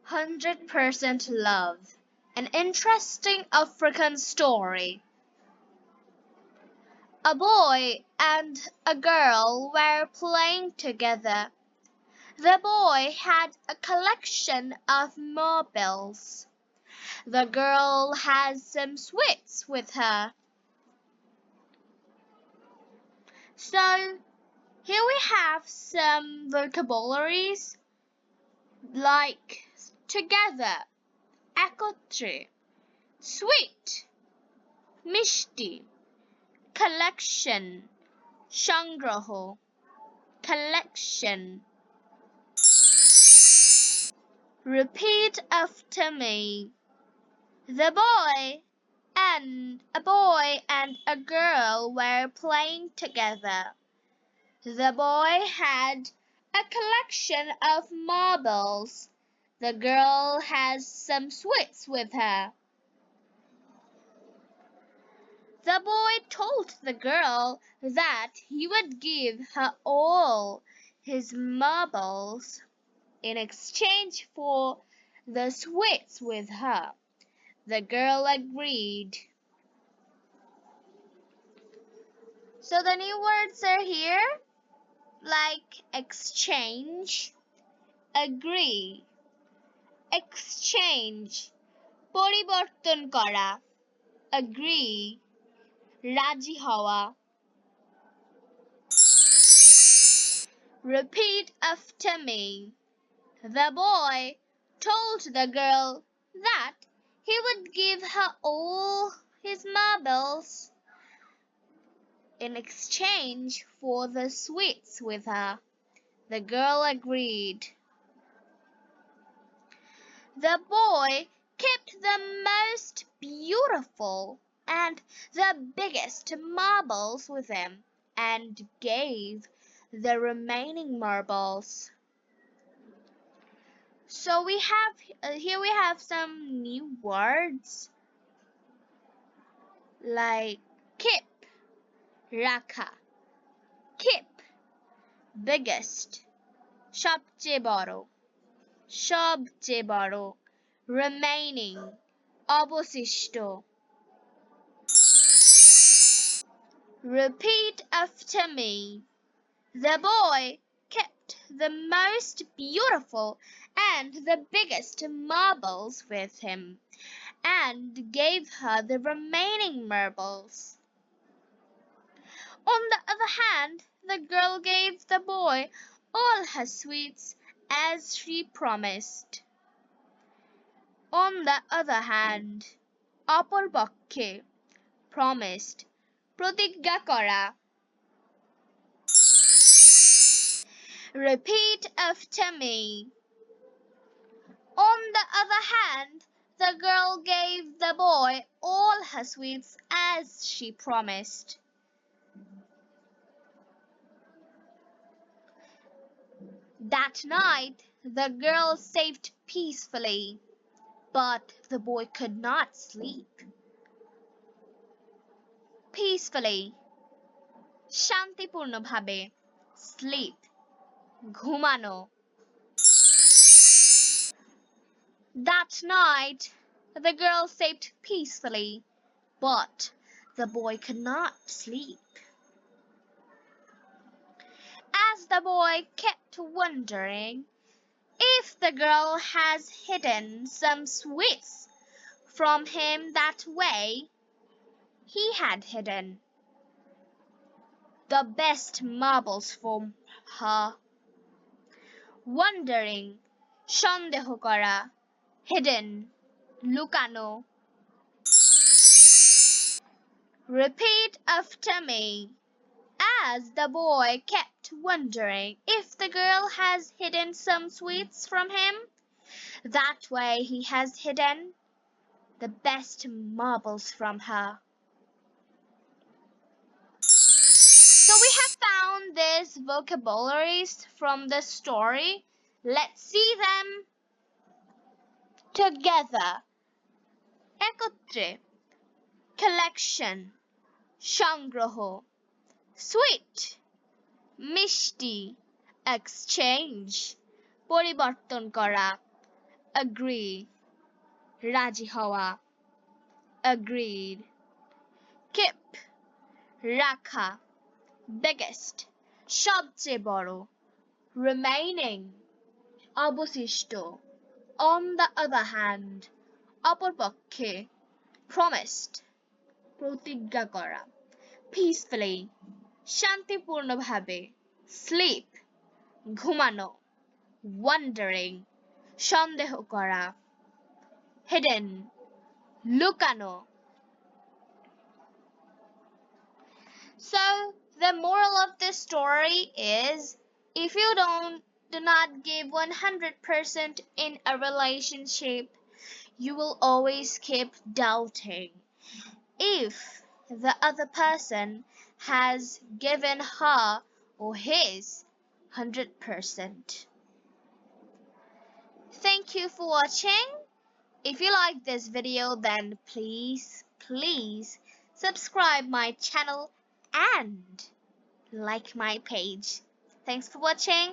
100% Love, an interesting African story. A boy and a girl were playing together. The boy had a collection of marbles. The girl had some sweets with her. So, here we have some vocabularies like together, একত্রে, sweet, মিষ্টি, collection, সংগ্রহ, collection. Repeat after me. The boy and a girl were playing together. The boy had a collection of marbles. The girl has some sweets with her. The boy told the girl that he would give her all his marbles in exchange for the sweets with her. The girl agreed. So the new words are here, like exchange, agree, exchange, পরিবর্তন করা, agree, রাজি হওয়া. Repeat after me. The boy told the girl that he would give her all his marbles in exchange for the sweets with her. The girl agreed. The boy kept the most beautiful and the biggest marbles with him and gave the remaining marbles. So here we have some new words like keep, রাখা, keep, biggest, সবচেয়ে বড়, সবচেয়ে বড়, remaining, অবশিষ্ট. Repeat after me. The boy kept the most beautiful and the biggest marbles with him and gave her the remaining marbles. On the other hand, the girl gave the boy all her sweets as she promised. On the other hand, অপরপক্ষে, promised, প্রতিজ্ঞা করা. Repeat after me. On the other hand, the girl gave the boy all her sweets as she promised. That night, the girl slept peacefully, but the boy could not sleep. Peacefully, শান্তিপূর্ণভাবে, sleep, ঘুমানো. That night, the girl slept peacefully, but the boy could not sleep. As the boy kept wondering if the girl has hidden some sweets from him that way, he had hidden the best marbles from her. Wondering, সন্দেহ করা, hidden, লুকানো. Repeat after me. As the boy kept wondering if the girl has hidden some sweets from him, that way he has hidden the best marbles from her. So we have found these vocabularies from the story. Let's see them together. একত্রে, collection, সংগ্রহ, sweet, মিষ্টি, exchange, পরিবর্তন করা, agree, রাজি হওয়া, agreed. Keep, রাখা, biggest, সবচেয়ে বড়, remaining, অবশিষ্ট, on the other hand, অপরপক্ষে, promised, প্রতিজ্ঞা করা, peacefully, শান্তিপূর্ণভাবে, sleep, ঘুমানো, wondering, সন্দেহ করা, hidden, লুকানো. So the moral of this story is, if you do not give 100% in a relationship, you will always keep doubting. If the other person has given her or his 100%. Thank you for watching. If you like this video, then please subscribe my channel and like my page. Thanks for watching.